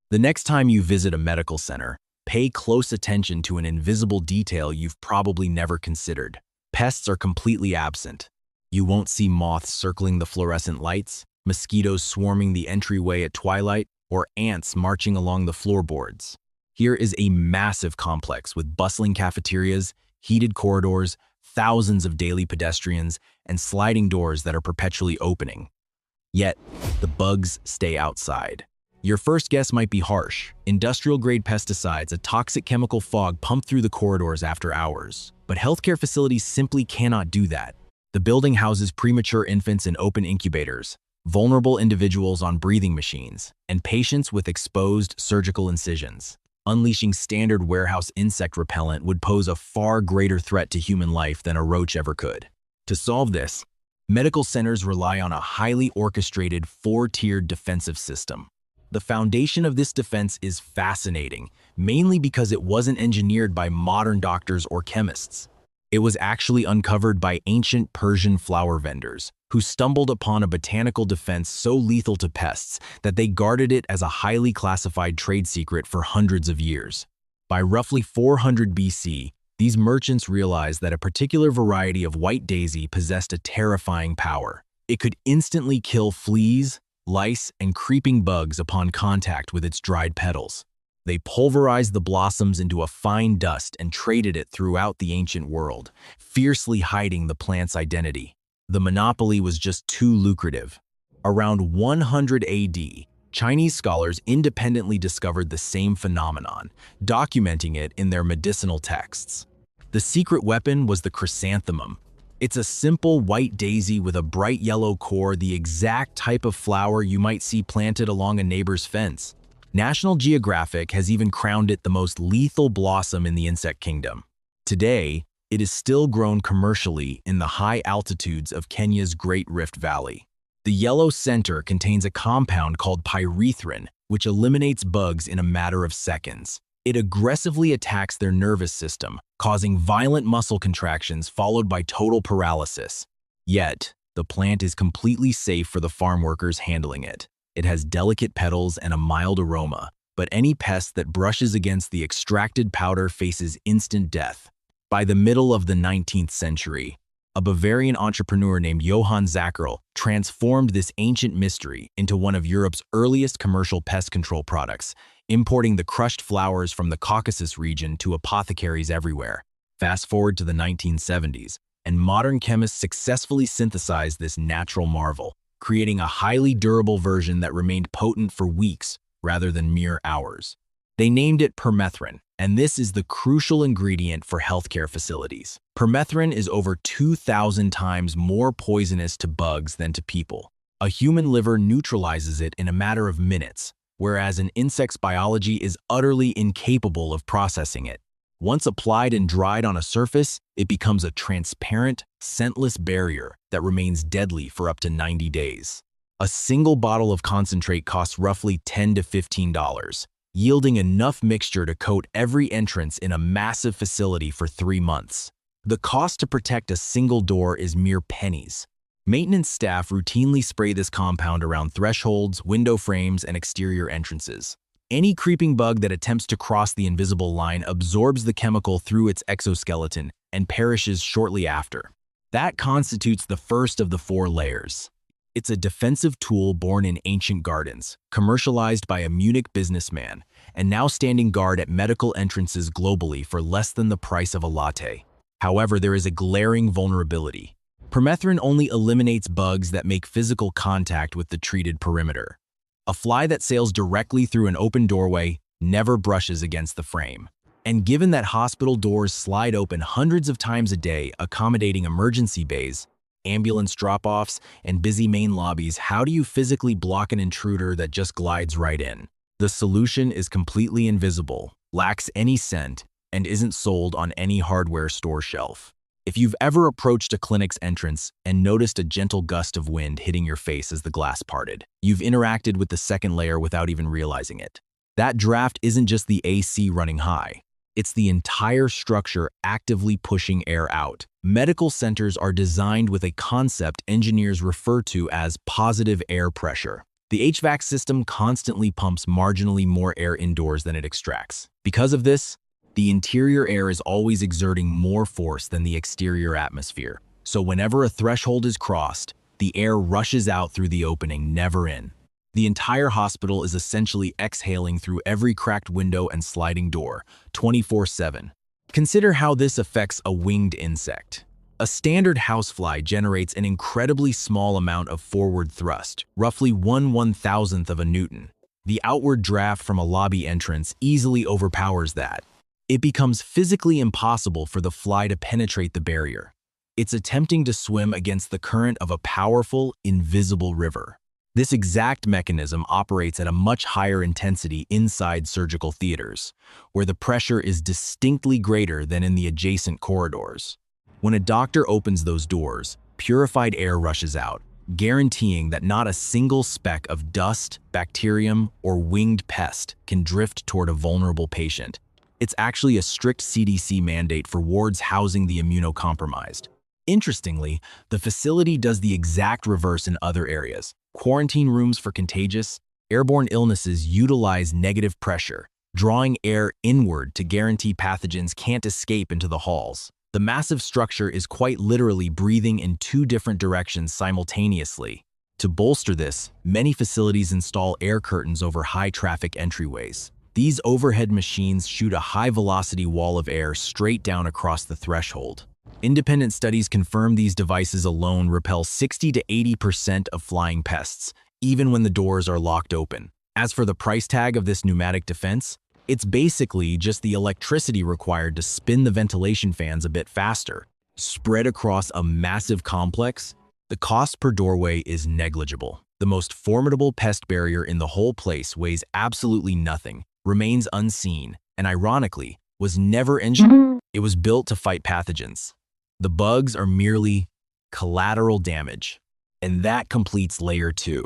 The next time you visit a medical center, pay close attention to an invisible detail you've probably never considered. Pests are completely absent. You won't see moths circling the fluorescent lights, mosquitoes swarming the entryway at twilight, or ants marching along the floorboards. Here is a massive complex with bustling cafeterias, heated corridors, thousands of daily pedestrians, and sliding doors that are perpetually opening. Yet, the bugs stay outside. Your first guess might be harsh. Industrial-grade pesticides, a toxic chemical fog pumped through the corridors after hours. But healthcare facilities simply cannot do that. The building houses premature infants in open incubators, vulnerable individuals on breathing machines, and patients with exposed surgical incisions. Unleashing standard warehouse insect repellent would pose a far greater threat to human life than a roach ever could. To solve this, medical centers rely on a highly orchestrated, four-tiered defensive system. The foundation of this defense is fascinating, mainly because it wasn't engineered by modern doctors or chemists. It was actually uncovered by ancient Persian flower vendors, who stumbled upon a botanical defense so lethal to pests that they guarded it as a highly classified trade secret for hundreds of years. By roughly 400 BC, these merchants realized that a particular variety of white daisy possessed a terrifying power. It could instantly kill fleas, lice, and creeping bugs upon contact with its dried petals. They pulverized the blossoms into a fine dust and traded it throughout the ancient world, fiercely hiding the plant's identity. The monopoly was just too lucrative. Around 100 AD, Chinese scholars independently discovered the same phenomenon, documenting it in their medicinal texts. The secret weapon was the chrysanthemum. It's a simple white daisy with a bright yellow core, the exact type of flower you might see planted along a neighbor's fence. National Geographic has even crowned it the most lethal blossom in the insect kingdom. Today, it is still grown commercially in the high altitudes of Kenya's Great Rift Valley. The yellow center contains a compound called permethrin, which eliminates bugs in a matter of seconds. It aggressively attacks their nervous system, causing violent muscle contractions followed by total paralysis. Yet, the plant is completely safe for the farm workers handling it. It has delicate petals and a mild aroma, but any pest that brushes against the extracted powder faces instant death. By the middle of the 19th century, a Bavarian entrepreneur named Johann Zackerl transformed this ancient mystery into one of Europe's earliest commercial pest control products, importing the crushed flowers from the Caucasus region to apothecaries everywhere. Fast forward to the 1970s, and modern chemists successfully synthesized this natural marvel, creating a highly durable version that remained potent for weeks rather than mere hours. They named it permethrin, and this is the crucial ingredient for healthcare facilities. Permethrin is over 2,000 times more poisonous to bugs than to people. A human liver neutralizes it in a matter of minutes, whereas an insect's biology is utterly incapable of processing it. Once applied and dried on a surface, it becomes a transparent, scentless barrier that remains deadly for up to 90 days. A single bottle of concentrate costs roughly $10 to $15, yielding enough mixture to coat every entrance in a massive facility for 3 months. The cost to protect a single door is mere pennies. Maintenance staff routinely spray this compound around thresholds, window frames, and exterior entrances. Any creeping bug that attempts to cross the invisible line absorbs the chemical through its exoskeleton and perishes shortly after. That constitutes the first of the 4 layers. It's a defensive tool born in ancient gardens, commercialized by a Munich businessman, and now standing guard at medical entrances globally for less than the price of a latte. However, there is a glaring vulnerability. Permethrin only eliminates bugs that make physical contact with the treated perimeter. A fly that sails directly through an open doorway never brushes against the frame. And given that hospital doors slide open hundreds of times a day, accommodating emergency bays, ambulance drop-offs, and busy main lobbies, how do you physically block an intruder that just glides right in? The solution is completely invisible, lacks any scent, and isn't sold on any hardware store shelf. If you've ever approached a clinic's entrance and noticed a gentle gust of wind hitting your face as the glass parted, you've interacted with the second layer without even realizing it. That draft isn't just the AC running high. It's the entire structure actively pushing air out. Medical centers are designed with a concept engineers refer to as positive air pressure. The HVAC system constantly pumps marginally more air indoors than it extracts. Because of this, the interior air is always exerting more force than the exterior atmosphere. So whenever a threshold is crossed, the air rushes out through the opening, never in. The entire hospital is essentially exhaling through every cracked window and sliding door, 24/7. Consider how this affects a winged insect. A standard housefly generates an incredibly small amount of forward thrust, roughly 1/1000th of a newton. The outward draft from a lobby entrance easily overpowers that. It becomes physically impossible for the fly to penetrate the barrier. It's attempting to swim against the current of a powerful, invisible river. This exact mechanism operates at a much higher intensity inside surgical theaters, where the pressure is distinctly greater than in the adjacent corridors. When a doctor opens those doors, purified air rushes out, guaranteeing that not a single speck of dust, bacterium, or winged pest can drift toward a vulnerable patient. It's actually a strict CDC mandate for wards housing the immunocompromised. Interestingly, the facility does the exact reverse in other areas. Quarantine rooms for contagious, airborne illnesses utilize negative pressure, drawing air inward to guarantee pathogens can't escape into the halls. The massive structure is quite literally breathing in two different directions simultaneously. To bolster this, many facilities install air curtains over high-traffic entryways. These overhead machines shoot a high-velocity wall of air straight down across the threshold. Independent studies confirm these devices alone repel 60 to 80% of flying pests, even when the doors are locked open. As for the price tag of this pneumatic defense, it's basically just the electricity required to spin the ventilation fans a bit faster. Spread across a massive complex, the cost per doorway is negligible. The most formidable pest barrier in the whole place weighs absolutely nothing, remains unseen, and ironically, was never engineered. It was built to fight pathogens. The bugs are merely collateral damage, and that completes layer 2.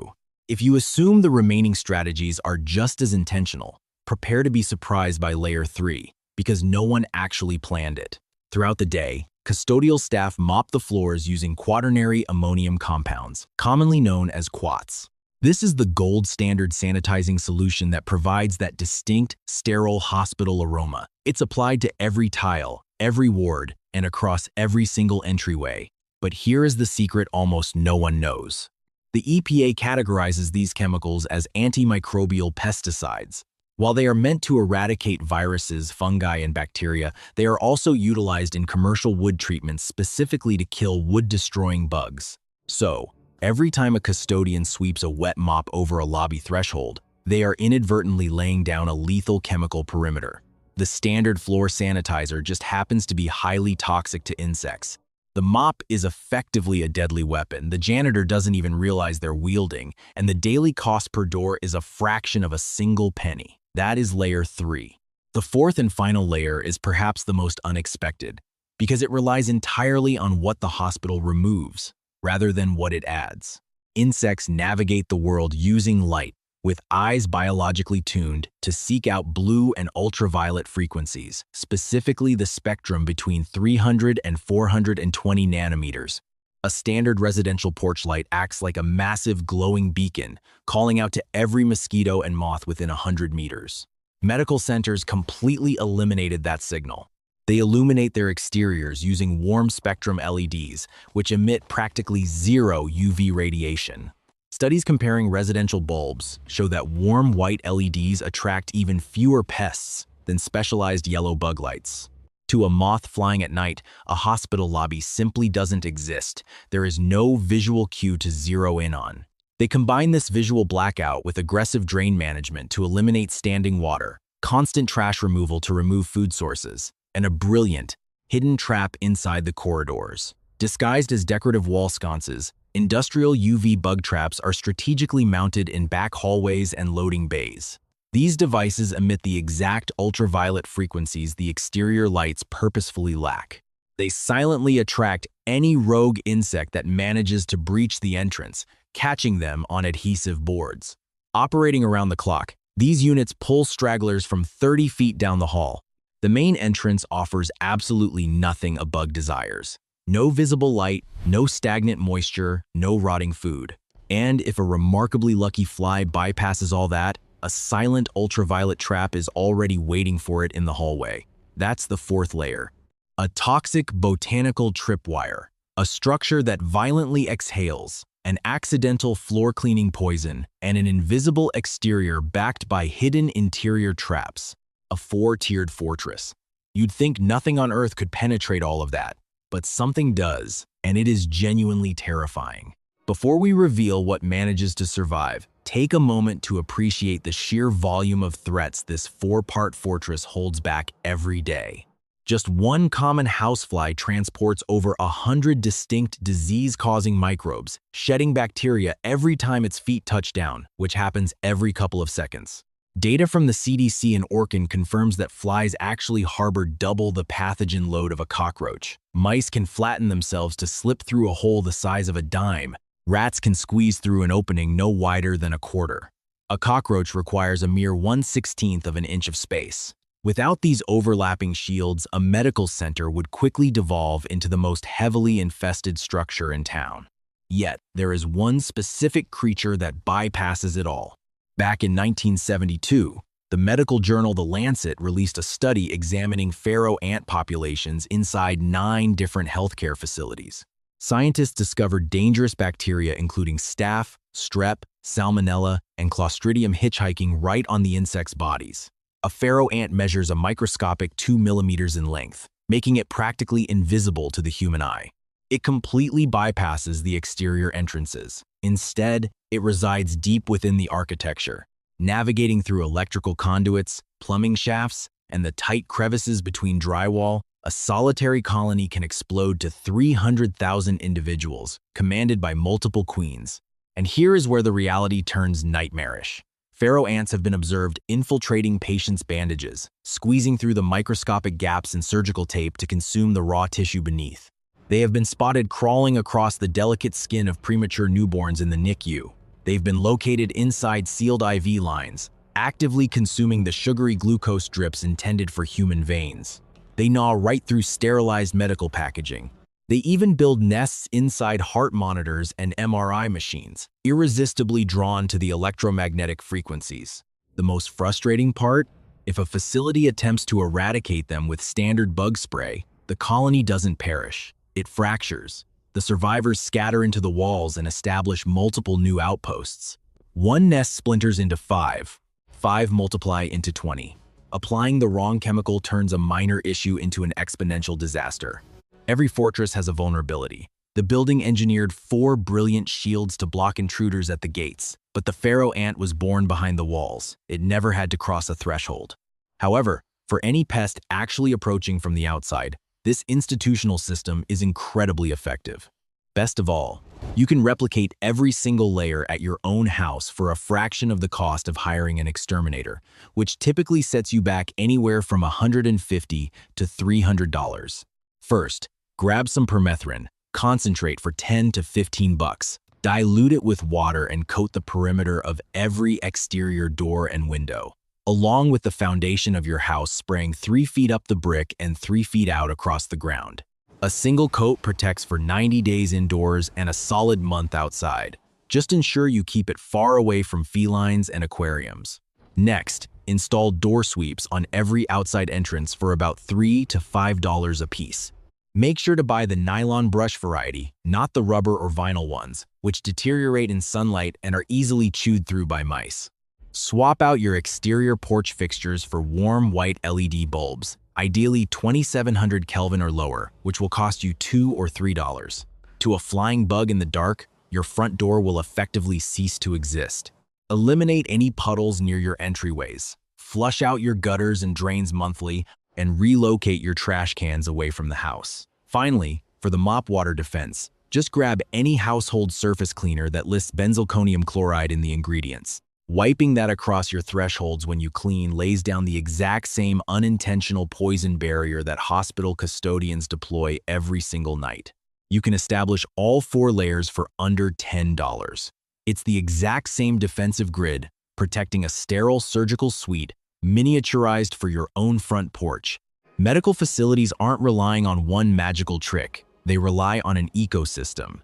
If you assume the remaining strategies are just as intentional, prepare to be surprised by layer 3, because no one actually planned it. Throughout the day, custodial staff mop the floors using quaternary ammonium compounds, commonly known as quats. This is the gold standard sanitizing solution that provides that distinct, sterile hospital aroma. It's applied to every tile, every ward, and across every single entryway. But here is the secret almost no one knows. The EPA categorizes these chemicals as antimicrobial pesticides. While they are meant to eradicate viruses, fungi, and bacteria, they are also utilized in commercial wood treatments specifically to kill wood-destroying bugs. So, every time a custodian sweeps a wet mop over a lobby threshold, they are inadvertently laying down a lethal chemical perimeter. The standard floor sanitizer just happens to be highly toxic to insects. The mop is effectively a deadly weapon the janitor doesn't even realize they're wielding, and the daily cost per door is a fraction of a single penny. That is layer 3. The fourth and final layer is perhaps the most unexpected, because it relies entirely on what the hospital removes, rather than what it adds. Insects navigate the world using light, with eyes biologically tuned to seek out blue and ultraviolet frequencies, specifically the spectrum between 300 and 420 nanometers. A standard residential porch light acts like a massive glowing beacon, calling out to every mosquito and moth within 100 meters. Medical centers completely eliminated that signal. They illuminate their exteriors using warm spectrum LEDs, which emit practically zero UV radiation. Studies comparing residential bulbs show that warm white LEDs attract even fewer pests than specialized yellow bug lights. To a moth flying at night, a hospital lobby simply doesn't exist. There is no visual cue to zero in on. They combine this visual blackout with aggressive drain management to eliminate standing water, constant trash removal to remove food sources, and a brilliant, hidden trap inside the corridors. Disguised as decorative wall sconces, industrial UV bug traps are strategically mounted in back hallways and loading bays. These devices emit the exact ultraviolet frequencies the exterior lights purposefully lack. They silently attract any rogue insect that manages to breach the entrance, catching them on adhesive boards. Operating around the clock, these units pull stragglers from 30 feet down the hall. The main entrance offers absolutely nothing a bug desires. No visible light, no stagnant moisture, no rotting food. And if a remarkably lucky fly bypasses all that, a silent ultraviolet trap is already waiting for it in the hallway. That's the fourth layer. A toxic botanical tripwire, a structure that violently exhales, an accidental floor-cleaning poison, and an invisible exterior backed by hidden interior traps. A four-tiered fortress. You'd think nothing on Earth could penetrate all of that, but something does, and it is genuinely terrifying. Before we reveal what manages to survive, take a moment to appreciate the sheer volume of threats this four-part fortress holds back every day. Just one common housefly transports over 100 distinct disease-causing microbes, shedding bacteria every time its feet touch down, which happens every couple of seconds. Data from the CDC in Orkin confirms that flies actually harbor double the pathogen load of a cockroach. Mice can flatten themselves to slip through a hole the size of a dime. Rats can squeeze through an opening no wider than a quarter. A cockroach requires a mere 1/16 of an inch of space. Without these overlapping shields, a medical center would quickly devolve into the most heavily infested structure in town. Yet, there is one specific creature that bypasses it all. Back in 1972, the medical journal The Lancet released a study examining pharaoh ant populations inside 9 different healthcare facilities. Scientists discovered dangerous bacteria including staph, strep, salmonella, and Clostridium hitchhiking right on the insects' bodies. A pharaoh ant measures a microscopic 2 millimeters in length, making it practically invisible to the human eye. It completely bypasses the exterior entrances. Instead, it resides deep within the architecture, navigating through electrical conduits, plumbing shafts, and the tight crevices between drywall. A solitary colony can explode to 300,000 individuals, commanded by multiple queens. And here is where the reality turns nightmarish. Pharaoh ants have been observed infiltrating patients' bandages, squeezing through the microscopic gaps in surgical tape to consume the raw tissue beneath. They have been spotted crawling across the delicate skin of premature newborns in the NICU. They've been located inside sealed IV lines, actively consuming the sugary glucose drips intended for human veins. They gnaw right through sterilized medical packaging. They even build nests inside heart monitors and MRI machines, irresistibly drawn to the electromagnetic frequencies. The most frustrating part? If a facility attempts to eradicate them with standard bug spray, the colony doesn't perish. It fractures. The survivors scatter into the walls and establish multiple new outposts. One nest splinters into 5. 5 multiply into 20. Applying the wrong chemical turns a minor issue into an exponential disaster. Every fortress has a vulnerability. The building engineered 4 brilliant shields to block intruders at the gates, but the pharaoh ant was born behind the walls. It never had to cross a threshold. However, for any pest actually approaching from the outside, this institutional system is incredibly effective. Best of all, you can replicate every single layer at your own house for a fraction of the cost of hiring an exterminator, which typically sets you back anywhere from $150 to $300. First, grab some permethrin, concentrate for 10 to 15 bucks. Dilute it with water and coat the perimeter of every exterior door and window, along with the foundation of your house, spraying 3 feet up the brick and 3 feet out across the ground. A single coat protects for 90 days indoors and a solid month outside. Just ensure you keep it far away from felines and aquariums. Next, install door sweeps on every outside entrance for about $3 to $5 a piece. Make sure to buy the nylon brush variety, not the rubber or vinyl ones, which deteriorate in sunlight and are easily chewed through by mice. Swap out your exterior porch fixtures for warm white LED bulbs, ideally 2700 Kelvin or lower, which will cost you $2 or $3. To a flying bug in the dark, your front door will effectively cease to exist. Eliminate any puddles near your entryways. Flush out your gutters and drains monthly, and relocate your trash cans away from the house. Finally, for the mop water defense, just grab any household surface cleaner that lists benzalkonium chloride in the ingredients. Wiping that across your thresholds when you clean lays down the exact same unintentional poison barrier that hospital custodians deploy every single night. You can establish all 4 layers for under $10. It's the exact same defensive grid, protecting a sterile surgical suite, miniaturized for your own front porch. Medical facilities aren't relying on one magical trick. They rely on an ecosystem.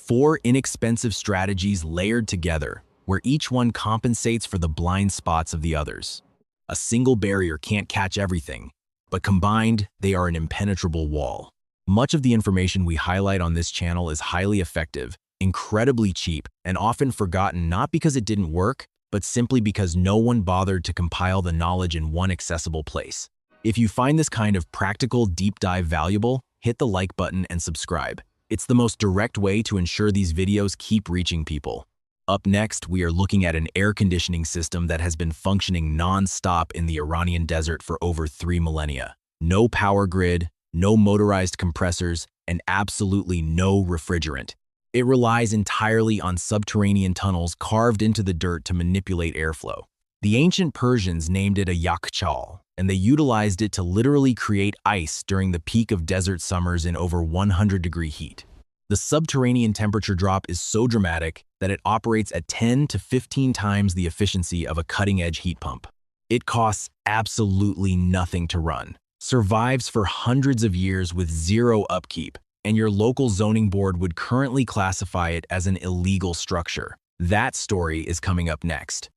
4 inexpensive strategies layered together, where each one compensates for the blind spots of the others. A single barrier can't catch everything, but combined, they are an impenetrable wall. Much of the information we highlight on this channel is highly effective, incredibly cheap, and often forgotten not because it didn't work, but simply because no one bothered to compile the knowledge in one accessible place. If you find this kind of practical deep dive valuable, hit the like button and subscribe. It's the most direct way to ensure these videos keep reaching people. Up next, we are looking at an air conditioning system that has been functioning non-stop in the Iranian desert for over 3 millennia. No power grid, no motorized compressors, and absolutely no refrigerant. It relies entirely on subterranean tunnels carved into the dirt to manipulate airflow. The ancient Persians named it a yakhchal, and they utilized it to literally create ice during the peak of desert summers in over 100-degree heat. The subterranean temperature drop is so dramatic that it operates at 10 to 15 times the efficiency of a cutting-edge heat pump. It costs absolutely nothing to run, survives for hundreds of years with zero upkeep, and your local zoning board would currently classify it as an illegal structure. That story is coming up next.